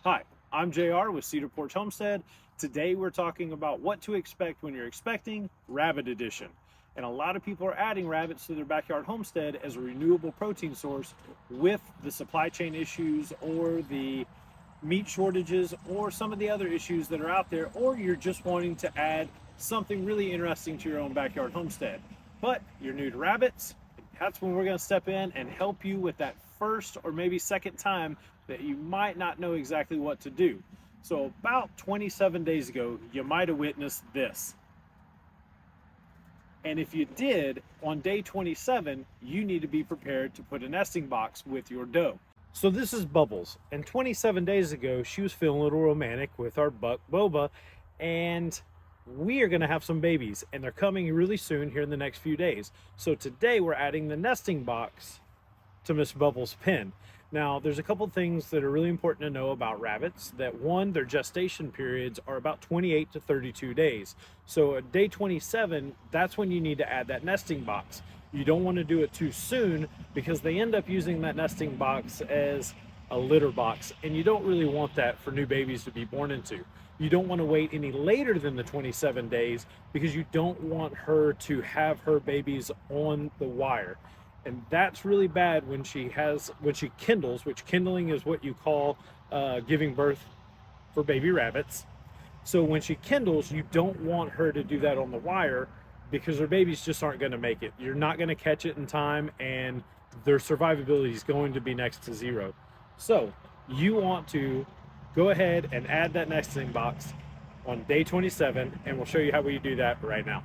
Hi, I'm JR with Cedar Porch Homestead. Today we're talking about what to expect when you're expecting Rabbit Edition. And a lot of people are adding rabbits to their backyard homestead as a renewable protein source with the supply chain issues or the meat shortages or some of the other issues that are out there, or you're just wanting to add something really interesting to your own backyard homestead. But you're new to rabbits, that's when we're going to step in and help you with that first or maybe second time that you might not know exactly what to do. So about 27 days ago, you might have witnessed this. And if you did, on day 27, you need to be prepared to put a nesting box with your doe. So this is Bubbles, and 27 days ago, she was feeling a little romantic with our buck Boba, and we are going to have some babies, and they're coming really soon here in the next few days. So today we're adding the nesting box to Miss Bubbles' pen. Now, there's a couple things that are really important to know about rabbits. That one, their gestation periods are about 28 to 32 days. So at day 27, that's when you need to add that nesting box. You don't want to do it too soon because they end up using that nesting box as a litter box, and you don't really want that for new babies to be born into. You don't want to wait any later than the 27 days because you don't want her to have her babies on the wire. And that's really bad when she kindles, which kindling is what you call giving birth for baby rabbits. So when she kindles, you don't want her to do that on the wire because her babies just aren't going to make it. You're not going to catch it in time, and their survivability is going to be next to zero. So you want to go ahead and add that nesting box on day 27, and we'll show you how we do that right now.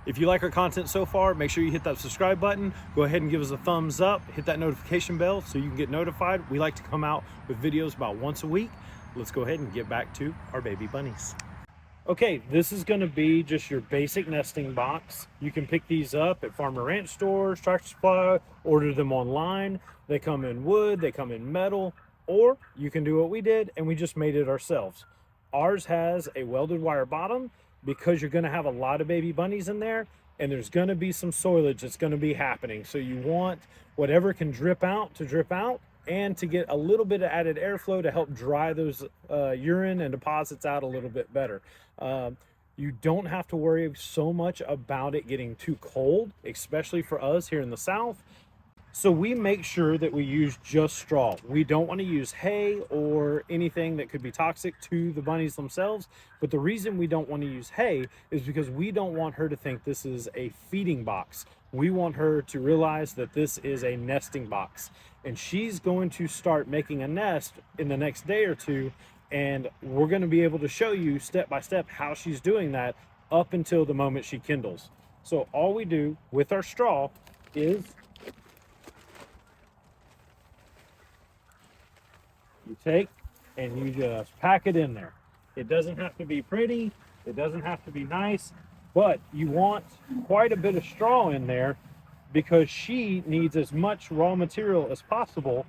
If you like our content so far, make sure you hit that subscribe button. Go ahead and give us a thumbs up. Hit that notification bell so you can get notified. We like to come out with videos about once a week. Let's go ahead and get back to our baby bunnies. Okay, this is going to be just your basic nesting box. You can pick these up at farm and ranch stores, Tractor Supply, order them online. They come in wood, they come in metal, or you can do what we did and we just made it ourselves. Ours has a welded wire bottom because you're going to have a lot of baby bunnies in there, and there's going to be some soilage that's going to be happening. So you want whatever can drip out to drip out, and to get a little bit of added airflow to help dry those urine and deposits out a little bit better. You don't have to worry so much about it getting too cold, especially for us here in the South. So we make sure that we use just straw. We don't want to use hay or anything that could be toxic to the bunnies themselves. But the reason we don't want to use hay is because we don't want her to think this is a feeding box. We want her to realize that this is a nesting box. And she's going to start making a nest in the next day or two. And we're going to be able to show you step by step how she's doing that up until the moment she kindles. So all we do with our straw is you take and you just pack it in there. It doesn't have to be pretty, it doesn't have to be nice, but you want quite a bit of straw in there because she needs as much raw material as possible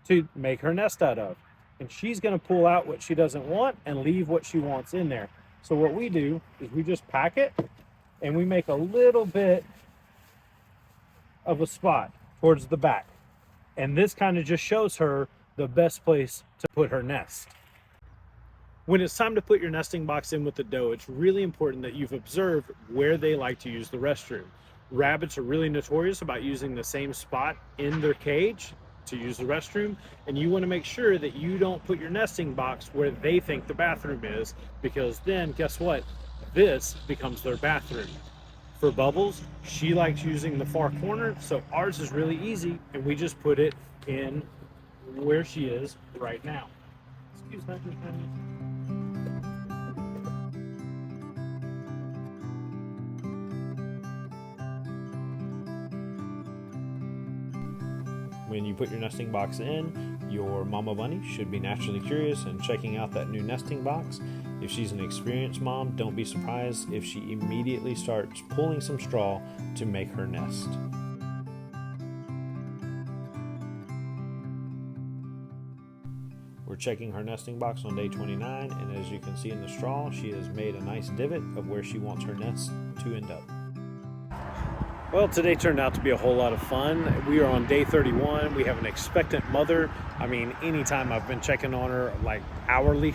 to make her nest out of. And she's going to pull out what she doesn't want and leave what she wants in there. So what we do is we just pack it and we make a little bit of a spot towards the back. And this kind of just shows her the best place to put her nest. When it's time to put your nesting box in with the doe, it's really important that you've observed where they like to use the restroom. Rabbits are really notorious about using the same spot in their cage to use the restroom, and you want to make sure that you don't put your nesting box where they think the bathroom is, because then guess what? This becomes their bathroom. For Bubbles, she likes using the far corner, so ours is really easy, and we just put it in where she is right now. Excuse me. When you put your nesting box in, your mama bunny should be naturally curious and checking out that new nesting box. If she's an experienced mom, don't be surprised if she immediately starts pulling some straw to make her nest. We're checking her nesting box on day 29, and as you can see in the straw, she has made a nice divot of where she wants her nest to end up. Well, today turned out to be a whole lot of fun. We are on day 31. We have an expectant mother. I mean, anytime I've been checking on her like hourly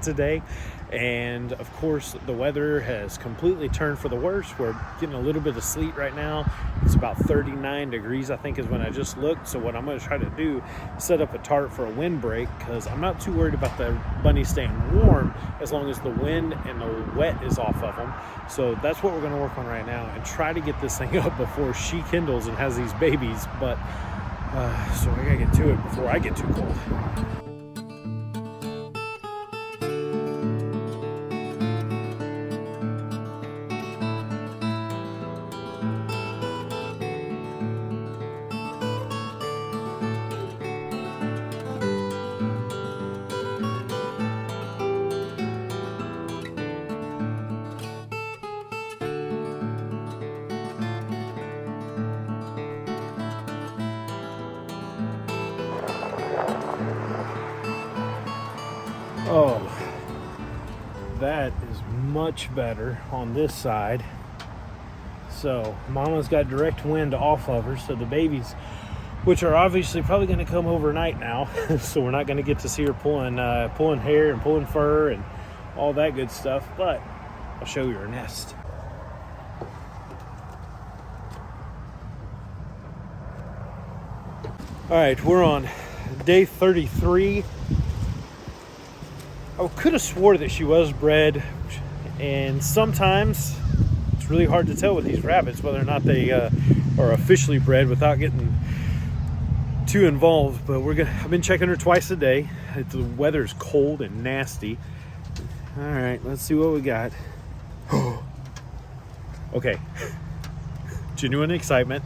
today. And of course, the weather has completely turned for the worse. We're getting a little bit of sleet right now. It's about 39 degrees, I think, is when I just looked. So what I'm going to try to do is set up a tarp for a windbreak, because I'm not too worried about the bunnies staying warm as long as the wind and the wet is off of them. So that's what we're going to work on right now and try to get this thing up before she kindles and has these babies. But so I got to get to it before I get too cold. Oh, that is much better on this side. So Mama's got direct wind off of her, so the babies, which are obviously probably going to come overnight now, so we're not going to get to see her pulling hair and pulling fur and all that good stuff, but I'll show you her nest. All right, we're on day 33. I could have swore that she was bred, and sometimes it's really hard to tell with these rabbits whether or not they are officially bred without getting too involved. But I've been checking her twice a day. The weather's cold and nasty. All right, let's see what we got. Okay, genuine excitement.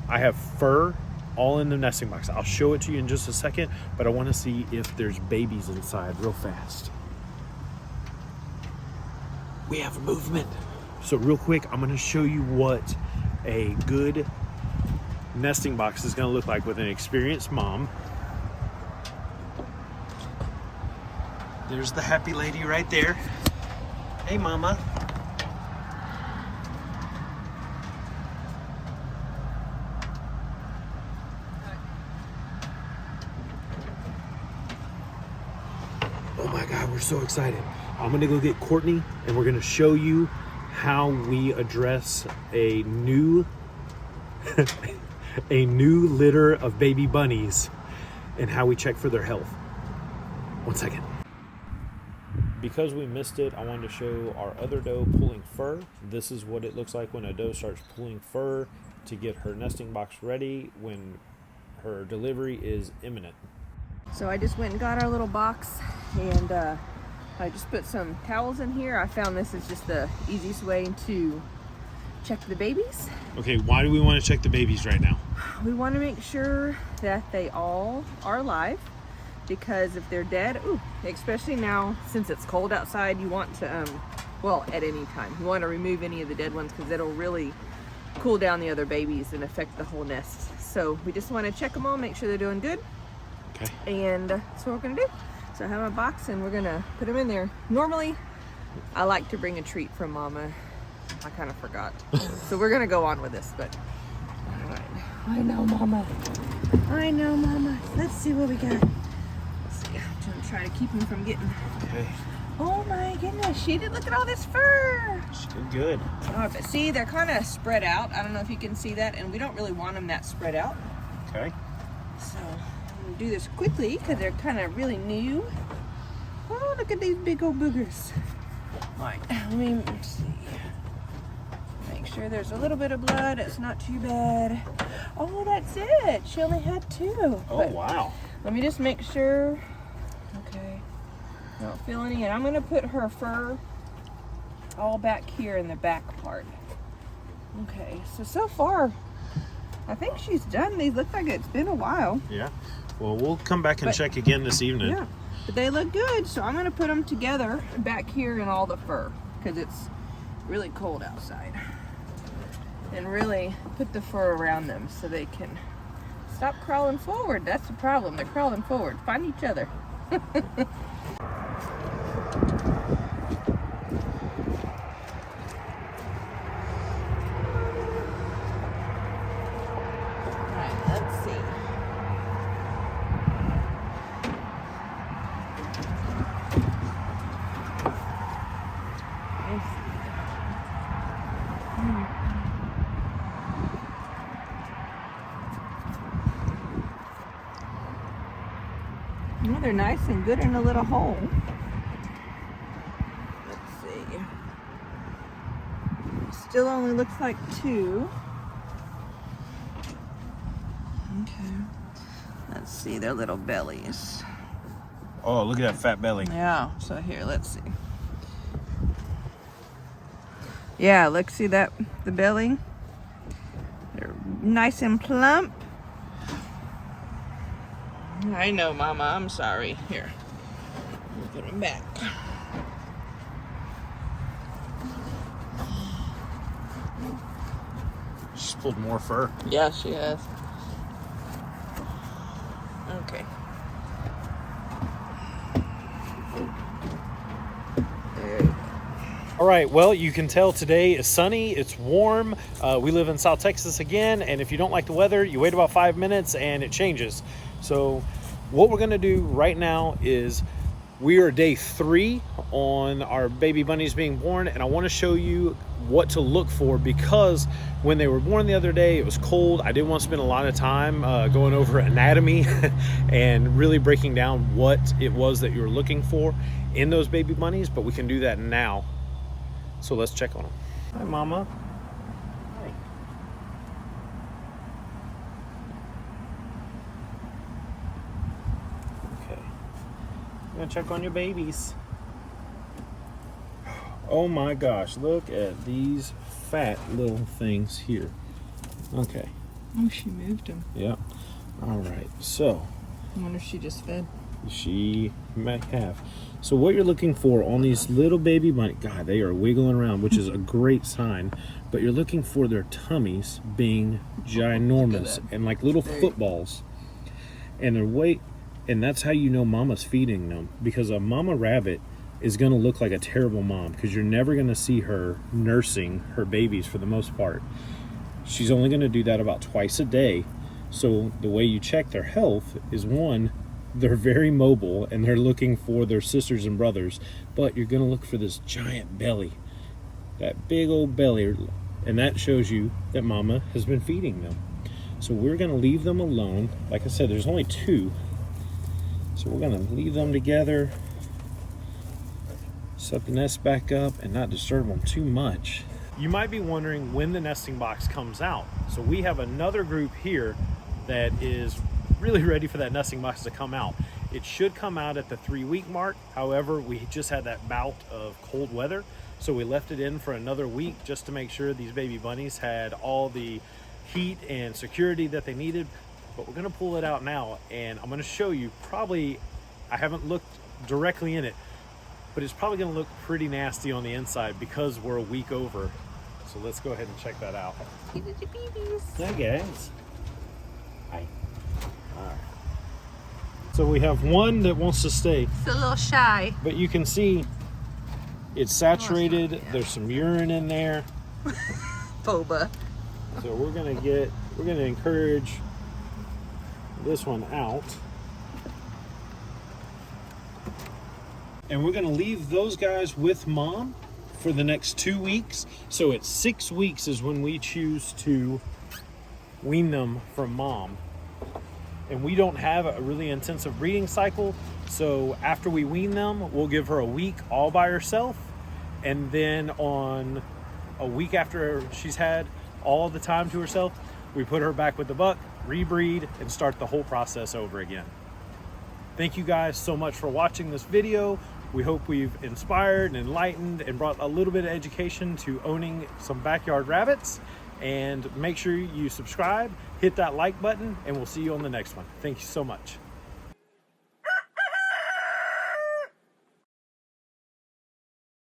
I have fur all in the nesting box. I'll show it to you in just a second, but I want to see if there's babies inside real fast. We have movement. So real quick, I'm going to show you what a good nesting box is going to look like with an experienced mom. There's the happy lady right there. Hey, Mama. Oh my God, we're so excited. I'm gonna go get Courtney and we're gonna show you how we address a new litter of baby bunnies and how we check for their health. 1 second. Because we missed it, I wanted to show our other doe pulling fur. This is what it looks like when a doe starts pulling fur to get her nesting box ready when her delivery is imminent. So I just went and got our little box, and I just put some towels in here. I found this is just the easiest way to check the babies. Okay, why do we want to check the babies right now? We want to make sure that they all are alive, because if they're dead, especially now since it's cold outside, you want to, well, at any time, you want to remove any of the dead ones, because it'll really cool down the other babies and affect the whole nest. So we just want to check them all, make sure they're doing good. Okay. And that's what we're gonna do. So I have my box and we're gonna put them in there. Normally, I like to bring a treat from Mama. I kind of forgot. So we're gonna go on with this, but all right. I know, Mama. I know, Mama. Let's see what we got. Let's see. I'm gonna try to keep him from getting. Okay. Oh my goodness, she did. Look at all this fur. She did good. Oh, but see, they're kind of spread out. I don't know if you can see that, and we don't really want them that spread out. Okay. So do this quickly because they're kind of really new. Oh, look at these big old boogers. All right, let me see. Make sure there's a little bit of blood. It's not too bad. Oh, that's it. She only had 2. Oh, but wow. let me just make sure. Okay. I don't feel any. And I'm going to put her fur all back here in the back part. Okay, so far, I think she's done. These look like it's been a while. Yeah. Well, we'll come back and check again this evening. Yeah, but they look good. So I'm going to put them together back here in all the fur because it's really cold outside. And really put the fur around them so they can stop crawling forward. That's the problem. They're crawling forward. Find each other. Well, they're nice and good in a little hole. Let's see. Still only looks like 2. Okay. Let's see their little bellies. Oh, look at that fat belly. Yeah, so here, let's see. Yeah, look, see that, the belly? They're nice and plump. I know, Mama, I'm sorry. Here, put them back. She's pulled more fur. Yeah, she has. Okay. All right, well, you can tell today is sunny, it's warm. We live in South Texas again, and if you don't like the weather, you wait about 5 minutes and it changes. So what we're gonna do right now is we are day 3 on our baby bunnies being born, and I wanna show you what to look for, because when they were born the other day, it was cold. I didn't want to spend a lot of time going over anatomy and really breaking down what it was that you were looking for in those baby bunnies, but we can do that now. So let's check on them. Hi, Mama. Hi. Okay. I'm gonna check on your babies. Oh my gosh, look at these fat little things here. Okay. Oh, she moved them. Yep. All right, so. I wonder if she just fed. She may have. So what you're looking for on these little baby bunnies, God, they are wiggling around, which is a great sign, but you're looking for their tummies being ginormous and like little footballs, and their weight, and that's how you know mama's feeding them, because a mama rabbit is going to look like a terrible mom, because you're never going to see her nursing her babies for the most part. She's only going to do that about twice a day. So the way you check their health is, one, they're very mobile and they're looking for their sisters and brothers, but you're going to look for this giant belly, that big old belly, and that shows you that mama has been feeding them. So we're going to leave them alone. Like I said, there's only 2, so we're going to leave them together, set the nest back up, and not disturb them too much. You might be wondering when the nesting box comes out. So we have another group here that is really ready for that nesting box to come out. It should come out at the 3-week mark. However, we just had that bout of cold weather, so we left it in for another week just to make sure these baby bunnies had all the heat and security that they needed. But we're gonna pull it out now, and I'm gonna show you, probably, I haven't looked directly in it, but it's probably gonna look pretty nasty on the inside because we're a week over. So let's go ahead and check that out. Hi guys. Hi. All right. So we have one that wants to stay. It's a little shy. But you can see it's saturated. There's some urine in there. Boba. So we're gonna encourage this one out. And we're gonna leave those guys with mom for the next 2 weeks. So at 6 weeks is when we choose to wean them from mom. And we don't have a really intensive breeding cycle. So after we wean them, we'll give her a week all by herself. And then on a week after she's had all the time to herself, we put her back with the buck, rebreed, and start the whole process over again. Thank you guys so much for watching this video. We hope we've inspired and enlightened and brought a little bit of education to owning some backyard rabbits. And make sure you subscribe, hit that like button, and we'll see you on the next one. Thank you so much.